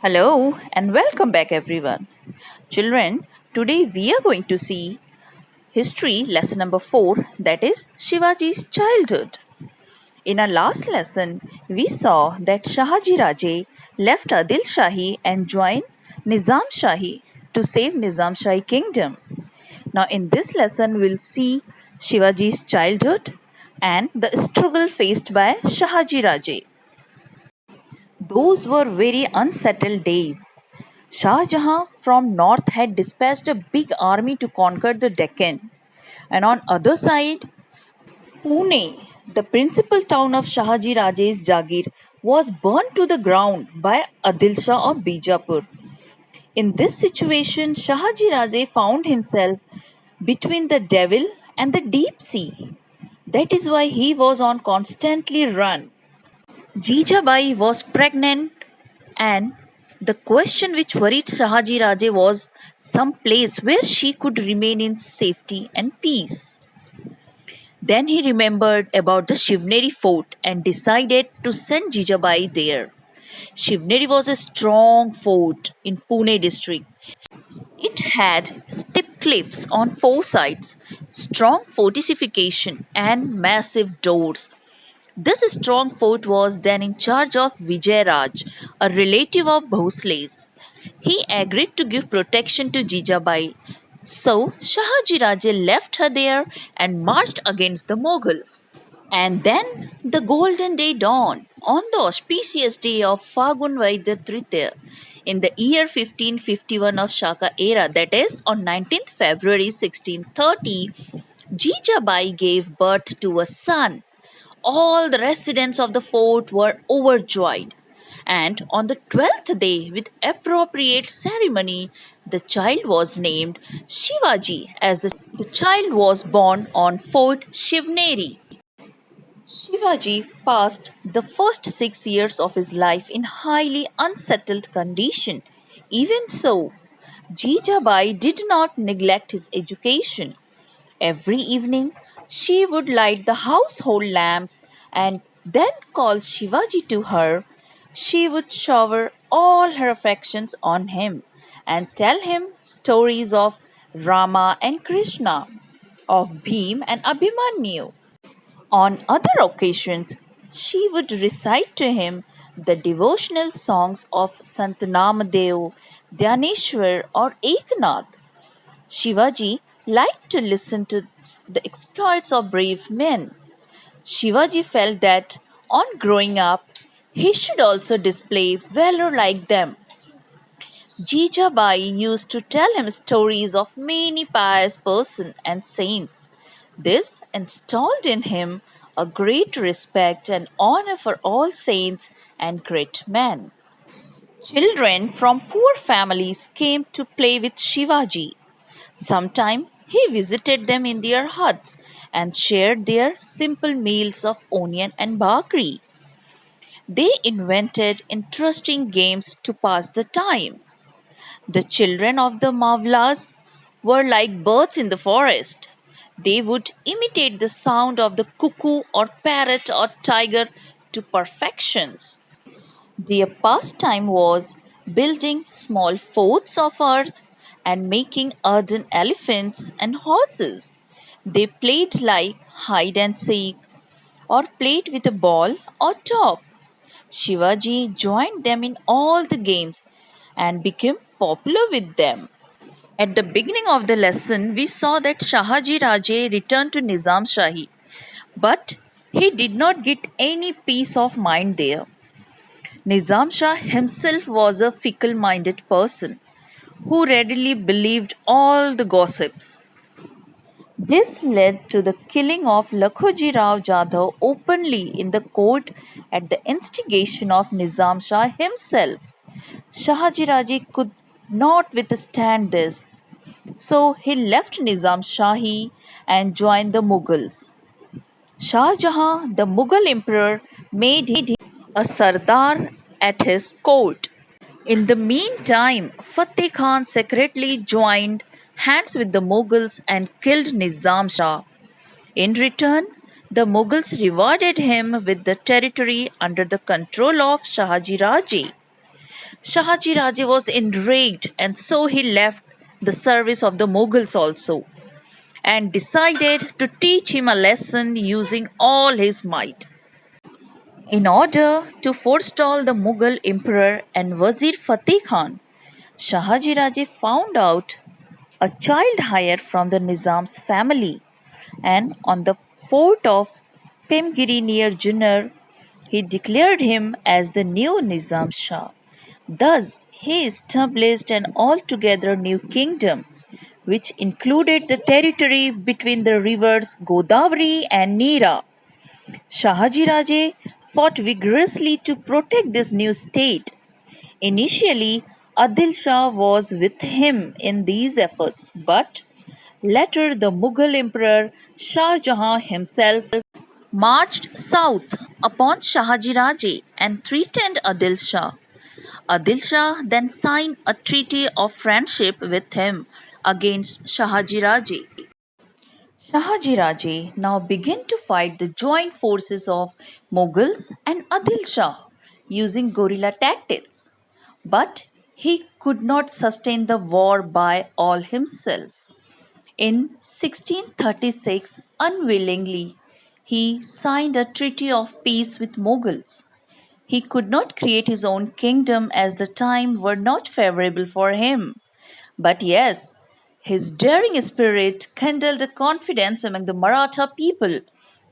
Hello and welcome back, everyone. Children, today we are going to see history lesson number 4, that is Shivaji's childhood. In our last lesson, we saw that Shahaji Raje left Adil Shahi and joined Nizam Shahi to save Nizam Shahi kingdom. Now, in this lesson, we'll see Shivaji's childhood and the struggle faced by Shahaji Raje. Those were very unsettled days. Shah Jahan from north had dispatched a big army to conquer the Deccan. And on other side, Pune, the principal town of Shahaji Raje's Jagir, was burnt to the ground by Adil Shah of Bijapur. In this situation, Shahaji Raje found himself between the devil and the deep sea. That is why he was on constantly run. Jijabai was pregnant, and the question which worried Shahaji Raje was some place where she could remain in safety and peace. Then he remembered about the Shivneri fort and decided to send Jijabai there. Shivneri was a strong fort in Pune district. It had steep cliffs on four sides, strong fortification, and massive doors. This strong fort was then in charge of Vijay Raj, a relative of Bhosle's. He agreed to give protection to Jijabai. So Shahaji Raje left her there and marched against the Mughals. And then the golden day dawned on the auspicious day of Fagun Vaidya Tritiya in the year 1551 of Shaka era, that is on 19th February 1630, Jijabai gave birth to a son. All the residents of the fort were overjoyed. And on the 12th day, with appropriate ceremony, the child was named Shivaji, as the child was born on Fort Shivneri. Shivaji passed the first 6 years of his life in highly unsettled condition. Even so, Jijabai did not neglect his education. Every evening, she would light the household lamps and then call Shivaji to her. She would shower all her affections on him and tell him stories of Rama and Krishna, of Bhim and Abhimanyu. On other occasions, she would recite to him the devotional songs of Sant Namadev, Dhyaneshwar, or Eknath. Shivaji liked to listen to the exploits of brave men. Shivaji felt that on growing up, he should also display valor like them. Jijabai used to tell him stories of many pious persons and saints. This installed in him a great respect and honor for all saints and great men. Children from poor families came to play with Shivaji. Sometimes he visited them in their huts and shared their simple meals of onion and bhakri. They invented interesting games to pass the time. The children of the Mavlas were like birds in the forest. They would imitate the sound of the cuckoo or parrot or tiger to perfections. Their pastime was building small forts of earth and making earthen elephants and horses. They played like hide and seek or played with a ball or top. Shivaji joined them in all the games and became popular with them. At the beginning of the lesson, we saw that Shahaji Raje returned to Nizam Shahi, but he did not get any peace of mind there. Nizam Shah himself was a fickle minded person who readily believed all the gossips. This led to the killing of Lakhoji Rao Jadhav openly in the court at the instigation of Nizam Shah himself. Shahaji Raje could not withstand this, so he left Nizam Shahi and joined the Mughals. Shah Jahan, the Mughal emperor, made him a Sardar at his court. In the meantime, Fateh Khan secretly joined hands with the Mughals and killed Nizam Shah. In return, the Mughals rewarded him with the territory under the control of Shahaji Raje. Shahaji Raje was enraged and so he left the service of the Mughals also and decided to teach him a lesson using all his might. In order to forestall the Mughal emperor and Wazir Fateh Khan, Shahaji Raje found out a child heir from the Nizam's family, and on the fort of Pemgiri near Junnar, he declared him as the new Nizam Shah. Thus, he established an altogether new kingdom, which included the territory between the rivers Godavari and Neera. Shahaji Raje fought vigorously to protect this new state. Initially, Adil Shah was with him in these efforts, but later the Mughal Emperor Shah Jahan himself marched south upon Shahaji Raje and threatened Adil Shah. Adil Shah then signed a treaty of friendship with him against Shahaji Raje. Shahaji Raje now began to fight the joint forces of Mughals and Adil Shah using guerrilla tactics. But he could not sustain the war by all himself. In 1636, unwillingly, he signed a treaty of peace with Mughals. He could not create his own kingdom as the time were not favorable for him. But yes, his daring spirit kindled a confidence among the Maratha people.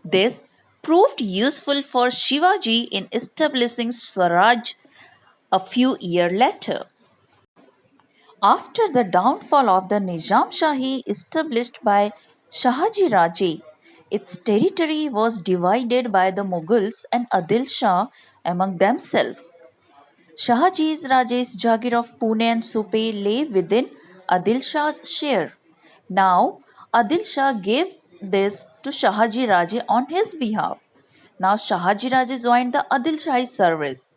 This proved useful for Shivaji in establishing Swaraj a few years later. After the downfall of the Nizam Shahi established by Shahaji Raje, its territory was divided by the Mughals and Adil Shah among themselves. Shahaji Raje's Jagir of Pune and Supe lay within Adil Shah's share. Now, Adil Shah gave this to Shahaji Raje on his behalf. Now, Shahaji Raje joined the Adil Shahi service.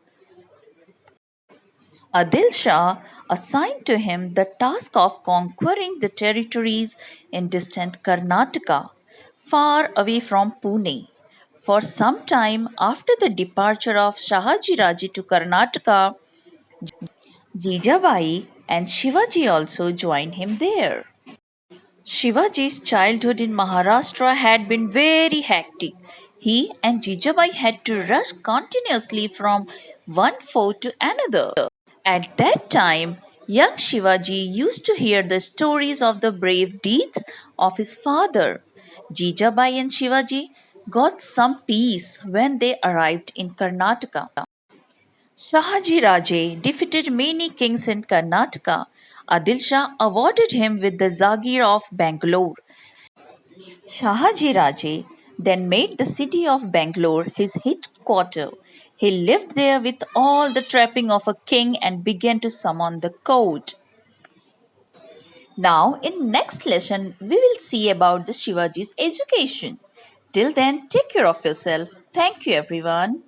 Adil Shah assigned to him the task of conquering the territories in distant Karnataka, far away from Pune. For some time after the departure of Shahaji Raje to Karnataka, Jijabai and Shivaji also joined him there. Shivaji's childhood in Maharashtra had been very hectic. He and Jijabai had to rush continuously from one fort to another. At that time, young Shivaji used to hear the stories of the brave deeds of his father. Jijabai and Shivaji got some peace when they arrived in Karnataka. Shahaji Raje defeated many kings in Karnataka. Adil Shah awarded him with the Zagir of Bangalore. Shahaji Raje then made the city of Bangalore his headquarter. He lived there with all the trapping of a king and began to summon the court. Now, in next lesson, we will see about the Shivaji's education. Till then, take care of yourself. Thank you, everyone.